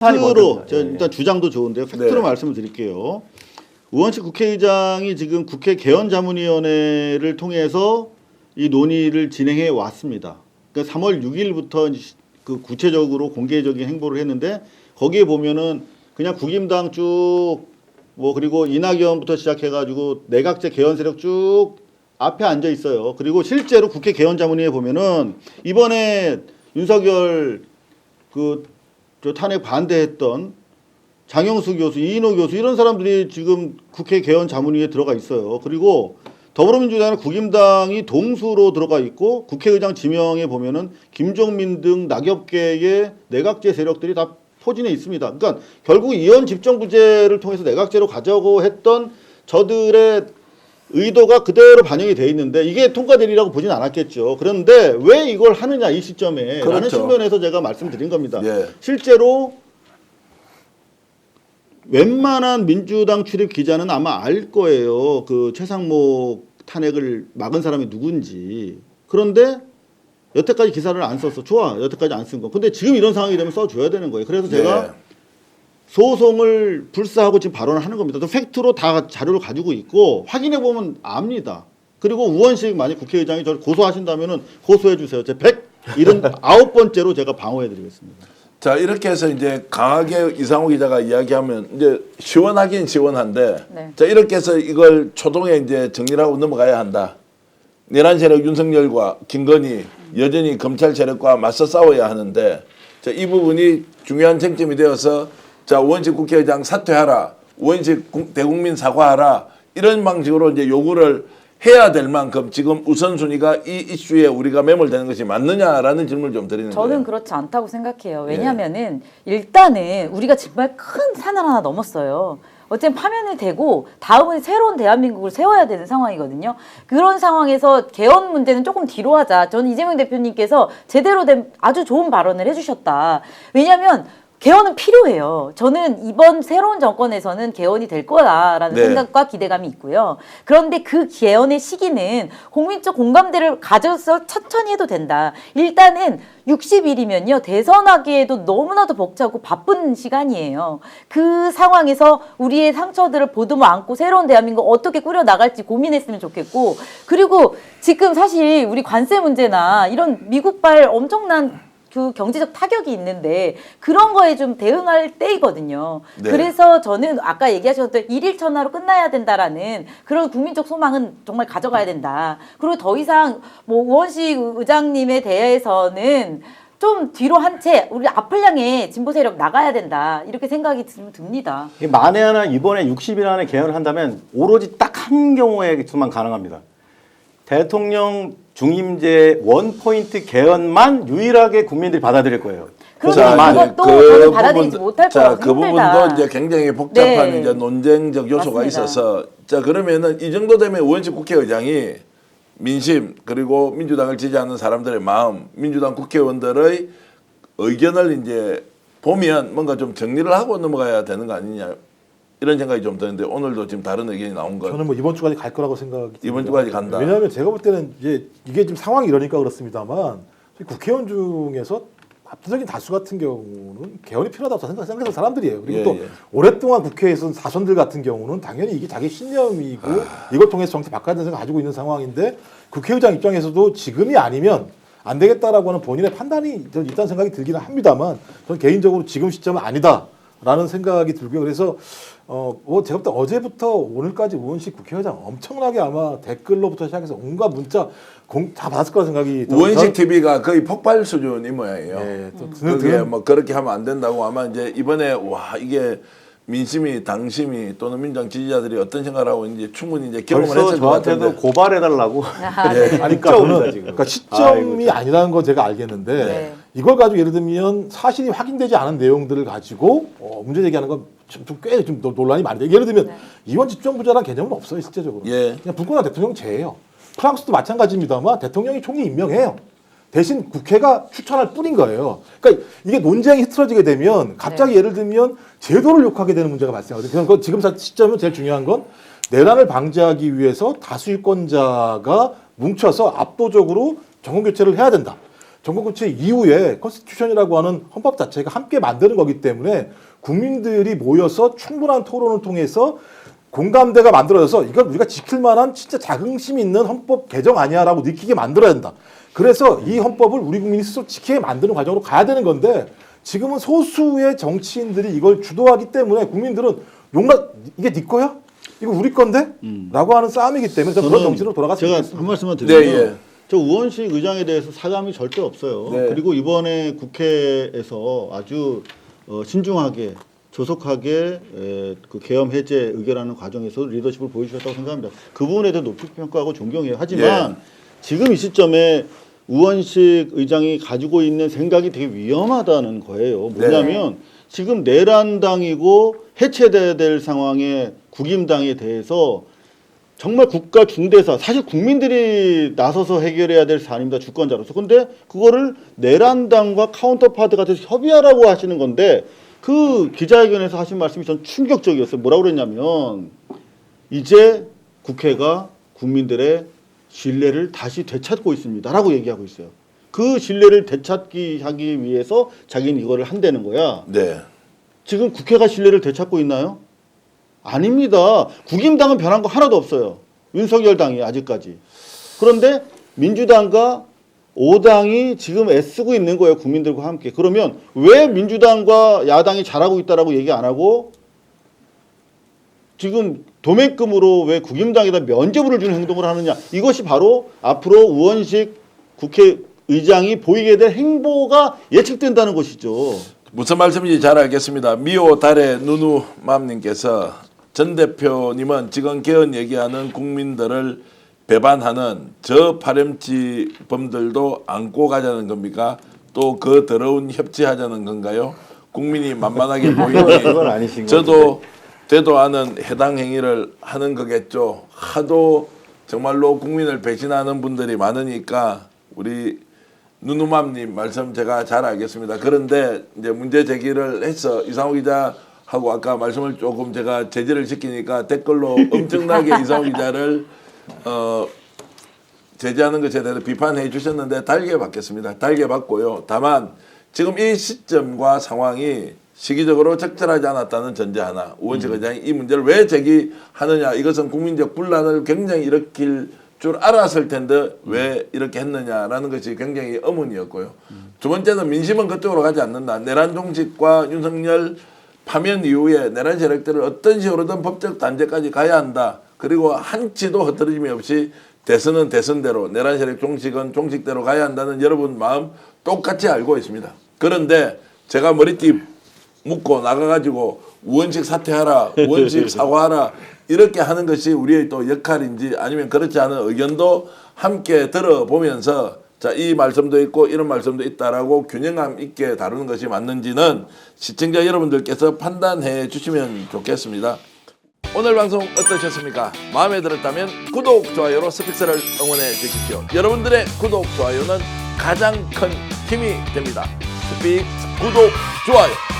팩트로 일단 주장도 좋은데요. 팩트로 말씀을 드릴게요. 우원식 국회의장이 지금 국회 개헌자문위원회를 통해서 이 논의를 진행해 왔습니다. 그러니까 3월 6일부터 그 구체적으로 공개적인 행보를 했는데 거기에 보면은 그냥 국임당 쭉 뭐 그리고 이낙연부터 시작해가지고 내각제 개헌 세력 쭉 앞에 앉아 있어요. 그리고 실제로 국회 개헌자문위에 보면은 이번에 윤석열 저 탄핵 반대했던 장영수 교수, 이인호 교수 이런 사람들이 지금 국회 개헌자문위에 들어가 있어요. 그리고 더불어민주당은 국임당이 동수로 들어가 있고 국회의장 지명에 보면은 김종민 등 낙엽계의 내각제 세력들이 다 포진해 있습니다. 그러니까 결국 이원 집정부제를 통해서 내각제로 가자고 했던 저들의 의도가 그대로 반영이 돼 있는데 이게 통과되리라고 보진 않았겠죠. 그런데 왜 이걸 하느냐 이 시점에 그렇죠. 라는 측면에서 제가 말씀드린 겁니다. 예. 실제로 웬만한 민주당 출입 기자는 아마 알 거예요. 그 최상목 탄핵을 막은 사람이 누군지. 그런데 여태까지 기사를 안 썼어. 좋아. 여태까지 안 쓴 거. 근데 지금 이런 상황이 되면 써줘야 되는 거예요. 그래서 제가 예. 소송을 불사하고 지금 발언을 하는 겁니다. 또 팩트로 다 자료를 가지고 있고 확인해 보면 압니다. 그리고 우원식 만약 국회의장이 저를 고소하신다면은 고소해 주세요. 제 179번째로 제가 방어해 드리겠습니다. 자, 이렇게 해서 이제 강하게 이상호 기자가 이야기하면 이제 시원하긴 시원한데 네. 자, 이렇게 해서 이걸 초동에 이제 정리를 하고 넘어가야 한다. 내란 세력 윤석열과 김건희 여전히 검찰 세력과 맞서 싸워야 하는데 자, 이 부분이 중요한 쟁점이 되어서 자, 우원식 국회의장 사퇴하라. 우원식 대국민 사과하라. 이런 방식으로 이제 요구를 해야 될 만큼 지금 우선순위가 이 이슈에 우리가 매몰되는 것이 맞느냐라는 질문을 좀 드리는 거예요. 저는 그렇지 않다고 생각해요. 왜냐하면은 일단은 우리가 정말 큰 산을 하나 넘었어요. 어쨌든 파면을 대고 다음은 새로운 대한민국을 세워야 되는 상황이거든요. 그런 상황에서 개헌 문제는 조금 뒤로 하자. 저는 이재명 대표님께서 제대로 된 아주 좋은 발언을 해주셨다. 왜냐하면 개헌은 필요해요. 저는 이번 새로운 정권에서는 개헌이 될 거다라는 네. 생각과 기대감이 있고요. 그런데 그 개헌의 시기는 국민적 공감대를 가져서 천천히 해도 된다. 일단은 60일이면요. 대선하기에도 너무나도 벅차고 바쁜 시간이에요. 그 상황에서 우리의 상처들을 보듬어 안고 새로운 대한민국 어떻게 꾸려나갈지 고민했으면 좋겠고 그리고 지금 사실 우리 관세 문제나 이런 미국발 엄청난 그 경제적 타격이 있는데 그런 거에 좀 대응할 때이거든요. 네. 그래서 저는 아까 얘기하셨던 일일천하로 끝나야 된다라는 그런 국민적 소망은 정말 가져가야 된다. 그리고 더 이상 뭐 우원식 의장님에 대해서는 좀 뒤로 한 채 우리 앞을 향해 진보 세력 나가야 된다. 이렇게 생각이 듭니다. 만에 하나 이번에 60일 안에 개헌을 한다면 오로지 딱 한 경우에만 가능합니다. 대통령 중임제 원포인트 개헌만 유일하게 국민들이 받아들일 거예요. 그러면 그것도 저는 받아들이지 못할 것 같아요. 그 부분도 이제 굉장히 복잡한 네. 이제 논쟁적 요소가 맞습니다. 있어서 자, 그러면은 이 정도 되면 우원식 국회의장이 민심 그리고 민주당을 지지하는 사람들의 마음, 민주당 국회의원들의 의견을 이제 보면 뭔가 좀 정리를 하고 넘어가야 되는 거 아니냐 이런 생각이 좀 드는데 오늘도 지금 다른 의견이 나온 건 저는 뭐 이번 주까지 갈 거라고 생각이 이번 듭니다. 주까지 간다. 왜냐하면 제가 볼 때는 이게 지금 상황이 이러니까 그렇습니다만 국회의원 중에서 압도적인 다수 같은 경우는 개헌이 필요하다고 생각하는 사람들이에요. 그리고 예, 또 예. 오랫동안 국회에서 선 사선들 같은 경우는 당연히 이게 자기 신념이고 이걸 통해서 정치 바꿔야 되는 생각을 가지고 있는 상황인데 국회의장 입장에서도 지금이 아니면 안 되겠다라고 하는 본인의 판단이 저는 일단 생각이 들기는 합니다만 저는 개인적으로 지금 시점은 아니다라는 생각이 들고요. 그래서 뭐 제가 볼 때 어제부터 오늘까지 우원식 국회의장 엄청나게 아마 댓글로부터 시작해서 온갖 문자 다 받았을 거라 생각이 우원식 TV가 거의 폭발 수준이 모양이에요. 네, 그게 뭐 그렇게 하면 안 된다고 아마 이제 이번에 와 이게 민심이 당심이 또는 민주당 지지자들이 어떤 생각을 하고 이제 충분히 이제 경험을 벌써 했을 것 저한테도 같은데 고발해달라고. 아니, 그러니까 시점이 아니라는 건 제가 알겠는데 네. 이걸 가지고 예를 들면 사실이 확인되지 않은 내용들을 가지고 문제 제기하는 건 꽤 좀 논란이 많은데 예를 들면 이원 집정부자라는 개념은 없어요 실제적으로. 예. 그냥 불꽃나 대통령제예요. 프랑스도 마찬가지입니다만 대통령이 총리 임명해요. 대신 국회가 추천할 뿐인 거예요. 그러니까 이게 논쟁이 흐트러지게 되면 갑자기 예를 들면 제도를 욕하게 되는 문제가 발생하거든요. 그건 지금 시점은 제일 중요한 건 내란을 방지하기 위해서 다수 유권자가 뭉쳐서 압도적으로 정권 교체를 해야 된다. 정권교체 이후에 컨스티튜션이라고 하는 헌법 자체가 함께 만드는 거기 때문에 국민들이 모여서 충분한 토론을 통해서 공감대가 만들어져서 이걸 우리가 지킬 만한 진짜 자긍심 있는 헌법 개정 아니야라고 느끼게 만들어야 된다. 그래서 이 헌법을 우리 국민이 스스로 지키게 만드는 과정으로 가야 되는 건데 지금은 소수의 정치인들이 이걸 주도하기 때문에 국민들은 이게 네 거야? 이거 우리 건데? 라고 하는 싸움이기 때문에 저는 그런 정치로 돌아갔으면 제가 좋겠습니다. 한 말씀만 드리면 네, 예. 저 우원식 의장에 대해서 사감이 절대 없어요. 네. 그리고 이번에 국회에서 아주 신중하게 조속하게 그 계엄 해제 의결하는 과정에서 리더십을 보여주셨다고 생각합니다. 그 부분에 대해 높이 평가하고 존경해요. 하지만 지금 이 시점에 우원식 의장이 가지고 있는 생각이 되게 위험하다는 거예요. 뭐냐면 지금 내란당이고 해체돼야 될 상황에 국임당에 대해서 정말 국가 중대사, 사실 국민들이 나서서 해결해야 될 사안입니다. 주권자로서. 근데 그거를 내란당과 카운터파트 같아서 협의하라고 하시는 건데 그 기자회견에서 하신 말씀이 전 충격적이었어요. 뭐라고 그랬냐면 이제 국회가 국민들의 신뢰를 다시 되찾고 있습니다. 라고 얘기하고 있어요. 그 신뢰를 되찾기 위해서 자기는 이거를 한다는 거야. 네. 지금 국회가 신뢰를 되찾고 있나요? 아닙니다. 국임당은 변한 거 하나도 없어요. 윤석열 당이 아직까지. 그런데 민주당과 5당이 지금 애쓰고 있는 거예요. 국민들과 함께. 그러면 왜 민주당과 야당이 잘하고 있다라고 얘기 안 하고 지금 도매금으로 왜 국임당에다 면죄부를 주는 행동을 하느냐. 이것이 바로 앞으로 우원식 국회의장이 보이게 될 행보가 예측된다는 것이죠. 무슨 말씀인지 잘 알겠습니다. 미오 달의 누누맘님께서 전 대표님은 지금 개헌 얘기하는 국민들을 배반하는 저 파렴치범들도 안고 가자는 겁니까? 또 그 더러운 협치하자는 건가요? 국민이 만만하게 보이니 그건 아니신 저도 되도 않은 해당 행위를 하는 거겠죠. 하도 정말로 국민을 배신하는 분들이 많으니까 우리 누누맘님 말씀 제가 잘 알겠습니다. 그런데 이제 문제 제기를 해서 이상호 기자하고 아까 말씀을 조금 제가 제지를 시키니까 댓글로 엄청나게 이상호 기자를 제지하는 것에 대해서 비판해 주셨는데 달게 받겠습니다. 달게 받고요. 다만 지금 이 시점과 상황이 시기적으로 적절하지 않았다는 전제 하나. 우원식 의장이 이 문제를 왜 제기하느냐. 이것은 국민적 분란을 굉장히 일으킬 줄 알았을 텐데 왜 이렇게 했느냐라는 것이 굉장히 의문이었고요. 두 번째는 민심은 그쪽으로 가지 않는다. 내란 종식과 윤석열 파면 이후에 내란 세력들을 어떤 식으로든 법적 단죄까지 가야 한다. 그리고 한치도 흐트러짐이 없이 대선은 대선대로 내란 세력 종식은 종식대로 가야 한다는 여러분 마음 똑같이 알고 있습니다. 그런데 제가 머리띠 묶고 나가가지고 우원식 사퇴하라, 우원식 사과하라 이렇게 하는 것이 우리의 또 역할인지 아니면 그렇지 않은 의견도 함께 들어보면서 자, 이 말씀도 있고 이런 말씀도 있다라고 균형감 있게 다루는 것이 맞는지는 시청자 여러분들께서 판단해 주시면 좋겠습니다. 오늘 방송 어떠셨습니까? 마음에 들었다면 구독, 좋아요로 스픽스를 응원해 주십시오. 여러분들의 구독, 좋아요는 가장 큰 힘이 됩니다. 스픽스 구독, 좋아요.